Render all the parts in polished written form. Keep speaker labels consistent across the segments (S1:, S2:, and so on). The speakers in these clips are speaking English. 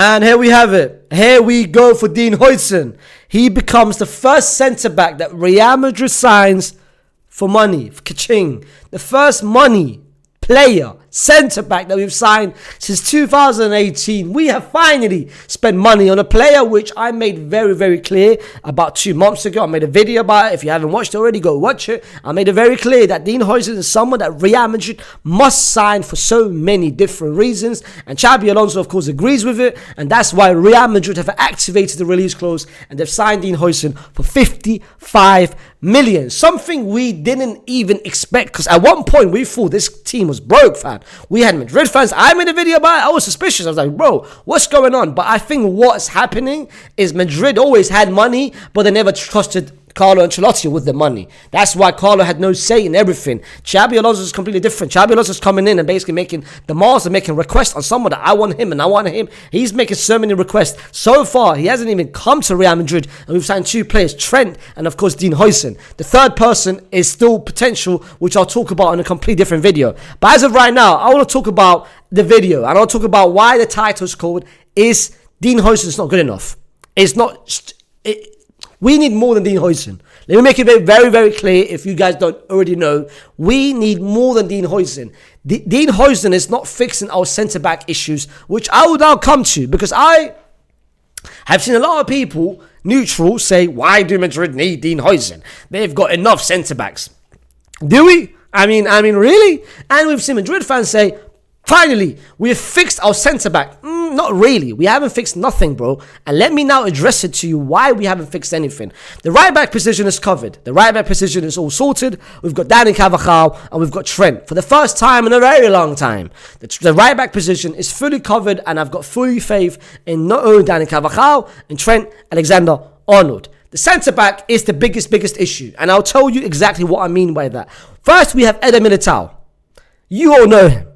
S1: And here we have it. Here we go for Dean Hoijsen. He becomes the first centre-back that Real Madrid signs for money, for ka-ching. The first money player, centre-back that we've signed since 2018. We have finally spent money on a player which I made very, very clear about 2 months ago. I made a video about it. If you haven't watched it already, go watch it. I made it very clear that Dean Hoijsen is someone that Real Madrid must sign for so many different reasons. And Xabi Alonso, of course, agrees with it. And that's why Real Madrid have activated the release clause and they've signed Dean Hoijsen for 55 million. Something we didn't even expect, because at one point we thought this team was broke, fam. We had Madrid fans. I made a video about it. I was suspicious. I was like, bro, what's going on? But I think what's happening is Madrid always had money, but they never trusted Carlo Ancelotti with the money. That's why Carlo had no say in everything. Xabi Alonso is completely different. Xabi Alonso is coming in and basically making demands and making requests on someone that I want him and I want him. He's making so many requests. So far, he hasn't even come to Real Madrid, and we've signed 2 players, Trent and of course Dean Hoijsen. The third person is still potential, which I'll talk about in a completely different video. But as of right now, I want to talk about the video and I'll talk about why the title is called "Is Dean Hoijsen Not Good Enough?" It's not. We need more than Dean Hoijsen. Let me make it very, very clear if you guys don't already know. We need more than Dean Hoijsen. Dean Hoijsen is not fixing our centre-back issues, which I will now come to, because I have seen a lot of people, neutral, say, why do Madrid need Dean Hoijsen? They've got enough centre-backs. Do we? I mean, really? And we've seen Madrid fans say, finally, we have fixed our centre-back. Not really. We haven't fixed nothing, bro. And let me now address it to you why we haven't fixed anything. The right-back position is covered. The right-back position is all sorted. We've got Dani Carvajal and we've got Trent. For the first time in a very long time, the right-back position is fully covered, and I've got fully faith in not only Dani Carvajal and Trent Alexander-Arnold. The centre-back is the biggest issue, and I'll tell you exactly what I mean by that. First, we have Eder Militao. You all know him.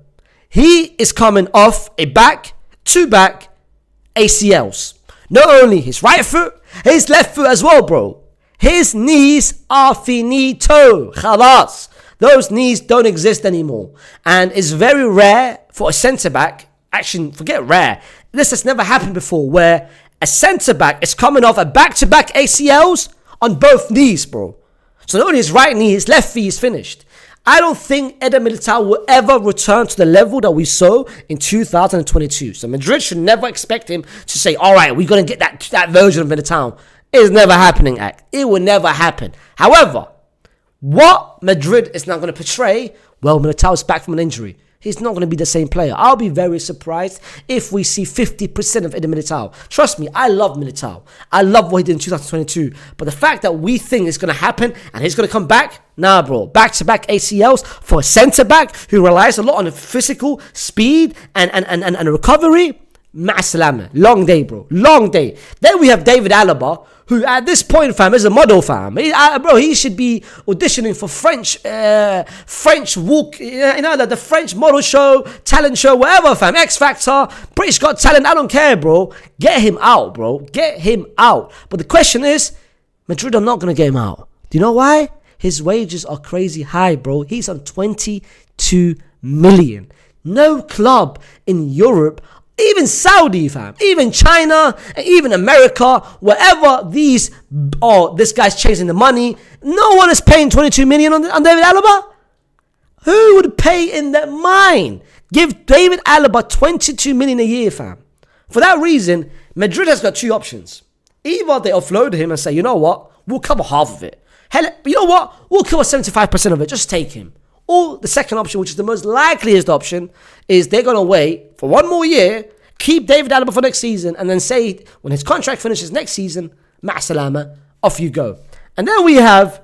S1: He is coming off a two back ACLs. Not only his right foot, his left foot as well, bro. His knees are finito. Khalas. Those knees don't exist anymore. And it's very rare for a centre-back. Actually, forget rare. This has never happened before, where a centre-back is coming off a back-to-back ACLs on both knees, bro. So not only his right knee, his left knee is finished. I don't think Eder Militao will ever return to the level that we saw in 2022. So Madrid should never expect him to say, all right, we're going to get that version of Militao. It's never happening, act. It will never happen. However, what Madrid is now going to portray, well, Militao is back from an injury. He's not going to be the same player. I'll be very surprised if we see 50% of Eder Militao. Trust me, I love Militao. I love what he did in 2022. But the fact that we think it's going to happen and he's going to come back, nah, bro. Back-to-back ACLs for a centre-back who relies a lot on physical speed and recovery. Ma'asalama. Long day, bro. Long day. Then we have David Alaba, who at this point, fam, is a model, fam. He should be auditioning for French walk, the French model show, talent show, whatever, fam. X Factor, British Got Talent, I don't care, bro. Get him out, bro. Get him out. But the question is, Madrid are not going to get him out. Do you know why? His wages are crazy high, bro. He's on 22 million. No club in Europe, even Saudi, fam, even China, and even America, wherever this guy's chasing the money, no one is paying 22 million on David Alaba. Who would pay in their mind? Give David Alaba 22 million a year, fam. For that reason, Madrid has got 2 options. Either they offload him and say, you know what, we'll cover half of it. Hell, you know what, we'll cover 75% of it, just take him. Or the second option, which is the most likeliest option, is they're going to wait for 1 more year, keep David Alaba for next season, and then say, when his contract finishes next season, ma'asalama, off you go. And then we have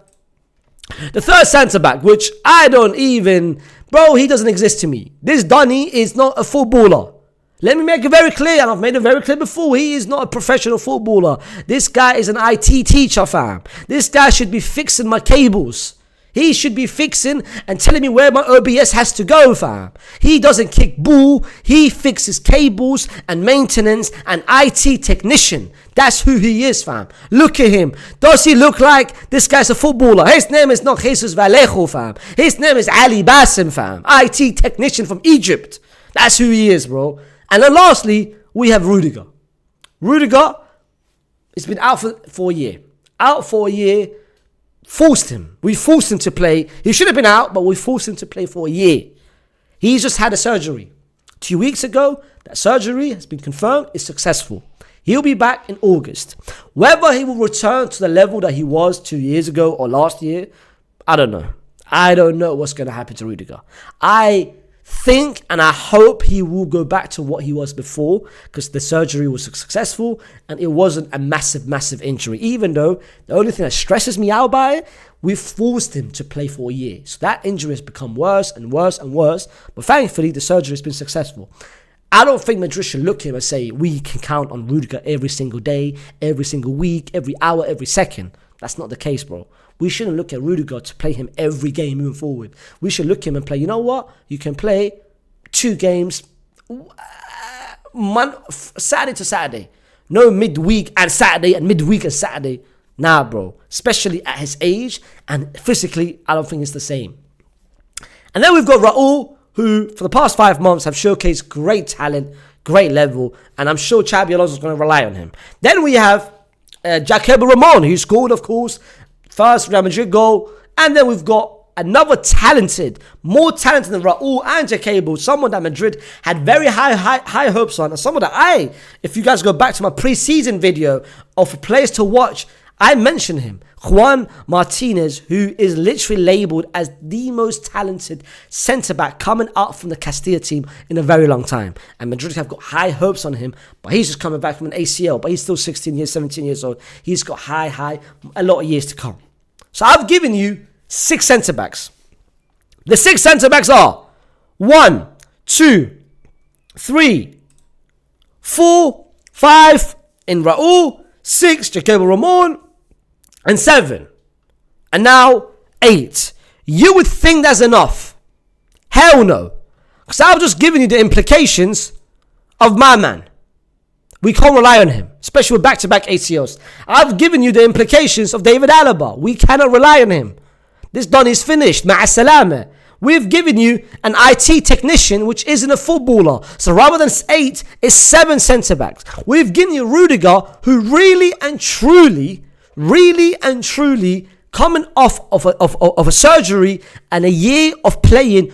S1: the third centre-back, which I don't even... Bro, he doesn't exist to me. This Donny is not a footballer. Let me make it very clear, and I've made it very clear before, he is not a professional footballer. This guy is an IT teacher, fam. This guy should be fixing my cables. He should be fixing and telling me where my OBS has to go, fam. He doesn't kick ball. He fixes cables and maintenance and IT technician. That's who he is, fam. Look at him. Does he look like this guy's a footballer? His name is not Jesus Vallejo, fam. His name is Ali Bassem, fam. IT technician from Egypt. That's who he is, bro. And then lastly, we have Rudiger. Rudiger has been out for a year. Out for a year. Forced him. We forced him to play. He should have been out, but we forced him to play for a year. He's just had a surgery. 2 weeks ago, that surgery has been confirmed is successful. He'll be back in August. Whether he will return to the level that he was 2 years ago or last year, I don't know. I don't know what's going to happen to Rudiger. I think and I hope he will go back to what he was before, because the surgery was successful and it wasn't a massive injury. Even though the only thing that stresses me out by it, we forced him to play for a year. So that injury has become worse and worse and worse. But thankfully, the surgery has been successful. I don't think Madrid should look at him and say, we can count on Rudiger every single day, every single week, every hour, every second. That's not the case, bro. We shouldn't look at Rudiger to play him every game moving forward. We should look at him and play, you know what? You can play 2 games, Saturday to Saturday. No midweek and Saturday and midweek and Saturday. Nah, bro. Especially at his age and physically, I don't think it's the same. And then we've got Raul, who for the past 5 months have showcased great talent, great level, and I'm sure Xabi Alonso is going to rely on him. Then we have Jacobo Ramon, who scored, of course, first Real Madrid goal. And then we've got another more talented than Raul and Jacobo, someone that Madrid had very high hopes on, and someone that if you guys go back to my pre-season video of players to watch, I mentioned him, Juan Martinez, who is literally labelled as the most talented centre-back coming out from the Castilla team in a very long time. And Madrid have got high hopes on him, but he's just coming back from an ACL, but he's still 17 years old. He's got a lot of years to come. So I've given you 6 centre-backs. The 6 centre-backs are 1, 2, 3, 4, 5 in Raul, 6 Jacobo Ramon, and 7. And now 8. You would think that's enough. Hell no. Because I've just given you the implications of my man. We can't rely on him, especially with back-to-back ACLs. I've given you the implications of David Alaba. We cannot rely on him. This done is finished. Ma'a salama. We've given you an IT technician, which isn't a footballer. So rather than 8, it's 7 centre-backs. We've given you Rudiger, who really and truly, coming off of a surgery and a year of playing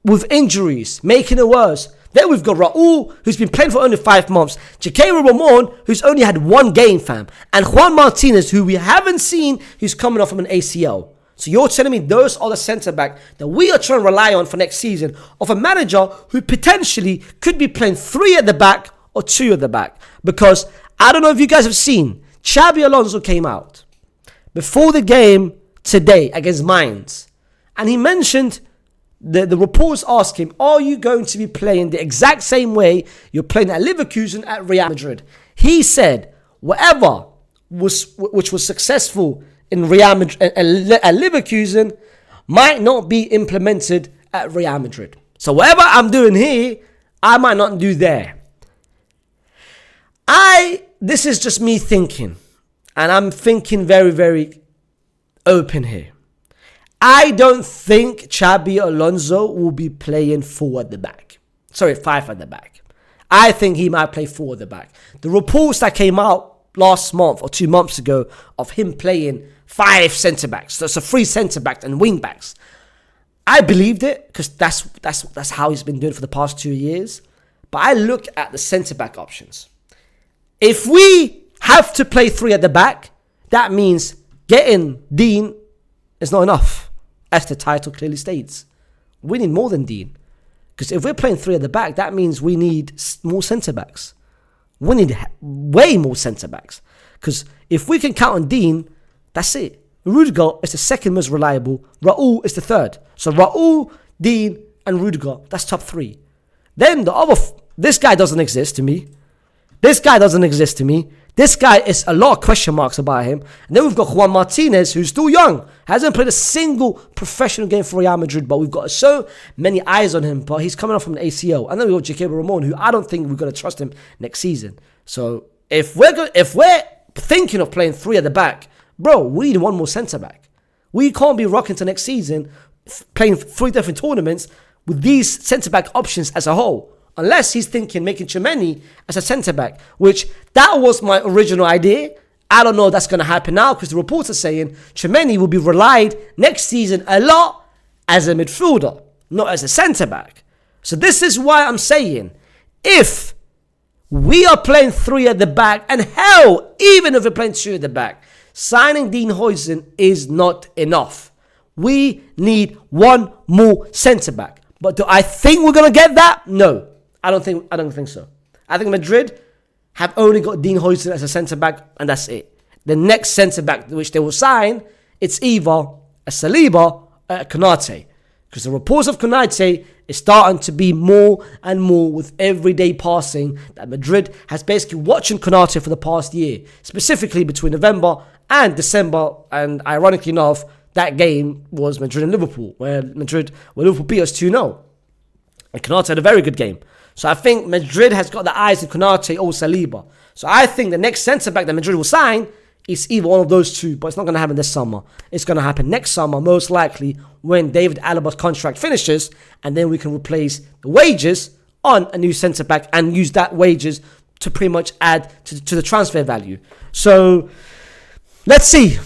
S1: with injuries, making it worse. Then we've got Raul, who's been playing for only 5 months. Jacobo Ramon, who's only had 1 game, fam. And Juan Martinez, who we haven't seen, who's coming off from an ACL. So you're telling me those are the centre-back that we are trying to rely on for next season, of a manager who potentially could be playing 3 at the back or 2 at the back. Because I don't know if you guys have seen, Xabi Alonso came out before the game today against Mainz, and he mentioned the reporters asked him, are you going to be playing the exact same way you're playing at Leverkusen at Real Madrid? He said whatever which was successful in Real Madrid at Leverkusen might not be implemented at Real Madrid. So whatever I'm doing here, I might not do there. This is just me thinking, and I'm thinking very, very open here. I don't think Xabi Alonso will be playing 5 at the back. I think he might play 4 at the back. The reports that came out last month or 2 months ago of him playing 5 centre-backs, so 3 centre-backs and wing-backs, I believed it, because that's how he's been doing for the past 2 years. But I look at the centre-back options. If we have to play 3 at the back, that means getting Dean is not enough, as the title clearly states. We need more than Dean. Because if we're playing 3 at the back, that means we need more centre-backs. We need way more centre-backs. Because if we can count on Dean, that's it. Rudiger is the second most reliable. Raul is the third. So Raul, Dean, and Rudiger, that's top 3. Then this guy doesn't exist to me. This guy is a lot of question marks about him. And then we've got Juan Martinez, who's still young. Hasn't played a single professional game for Real Madrid, but we've got so many eyes on him. But he's coming off from an ACL. And then we've got Jacobo Ramon, who I don't think we're going to trust him next season. So if we're thinking of playing 3 at the back, bro, we need 1 more centre-back. We can't be rocking to next season playing 3 different tournaments with these centre-back options as a whole. unless he's thinking making Tchouaméni as a centre-back, which that was my original idea. I don't know if that's going to happen now because the reports are saying Tchouaméni will be relied next season a lot as a midfielder, not as a centre-back. So this is why I'm saying, if we are playing 3 at the back, and hell, even if we're playing 2 at the back, signing Dean Hoijsen is not enough. We need one more centre-back. But do I think we're going to get that? No, I don't think so. I think Madrid have only got Dean Hoijsen as a centre-back, and that's it. The next centre-back which they will sign, it's either a Saliba or a Konate. Because the reports of Konate is starting to be more and more with everyday passing that Madrid has basically watching Konate for the past year. Specifically between November and December, and ironically enough, that game was Madrid and Liverpool, where Liverpool beat us 2-0. And Konate had a very good game. So I think Madrid has got the eyes of Konate or Saliba. So I think the next centre-back that Madrid will sign is either one of those two, but it's not going to happen this summer. It's going to happen next summer, most likely, when David Alaba's contract finishes, and then we can replace the wages on a new centre-back and use that wages to pretty much add to the transfer value. So let's see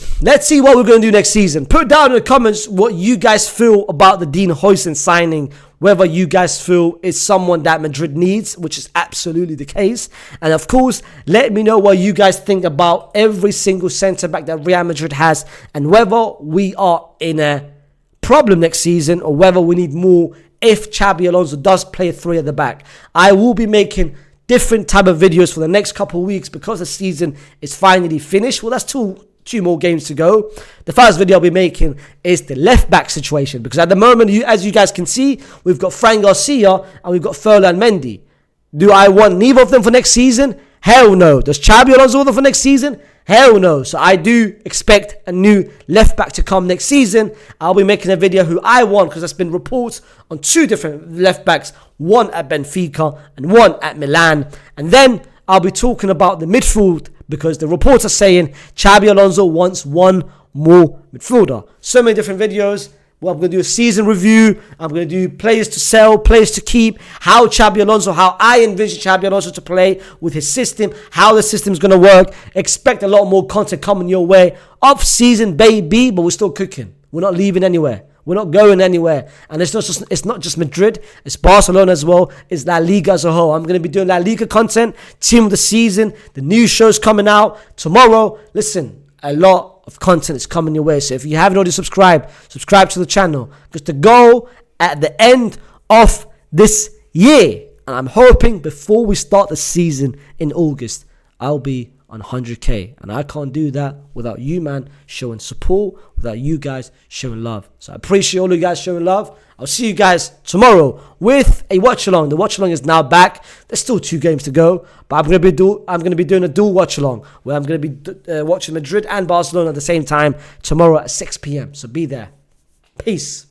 S1: what we're going to do next season. Put down in the comments what you guys feel about the Dean Hoijsen signing, whether you guys feel it's someone that Madrid needs, which is absolutely the case. And of course, let me know what you guys think about every single centre-back that Real Madrid has, and whether we are in a problem next season or whether we need more if Xabi Alonso does play 3 at the back. I will be making different type of videos for the next couple of weeks because the season is finally finished. Well, that's two more games to go. The first video I'll be making is the left back situation, because at the moment, as you guys can see, we've got Fran Garcia and we've got Faysal and Mendy. Do I want neither of them for next season? Hell no. Does Xabi Alonso want them for next season? Hell no. So I do expect a new left back to come next season. I'll be making a video who I want, because there's been reports on 2 different left backs, one at Benfica and one at Milan. And then I'll be talking about the midfield, because the reports are saying Xabi Alonso wants one more midfielder. So many different videos. Well, I'm going to do a season review. I'm going to do players to sell, players to keep, how I envision Xabi Alonso to play with his system, how the system is going to work. Expect a lot more content coming your way. Off season, baby, but we're still cooking. We're not leaving anywhere. We're not going anywhere. And it's not just Madrid. It's Barcelona as well. It's La Liga as a whole. I'm going to be doing La Liga content, team of the season, the new shows coming out tomorrow. Listen, a lot of content is coming your way. So if you haven't already subscribed to the channel. Because the goal at the end of this year, and I'm hoping before we start the season in August, I'll be on 100k, and I can't do that without you, man, showing support, without you guys showing love. So I appreciate all you guys showing love. I'll see you guys tomorrow with a watch along. The watch along is now back. There's still 2 games to go, but I'm gonna be doing a dual watch along where I'm gonna be watching Madrid and Barcelona at the same time tomorrow at 6 p.m. So be there. Peace.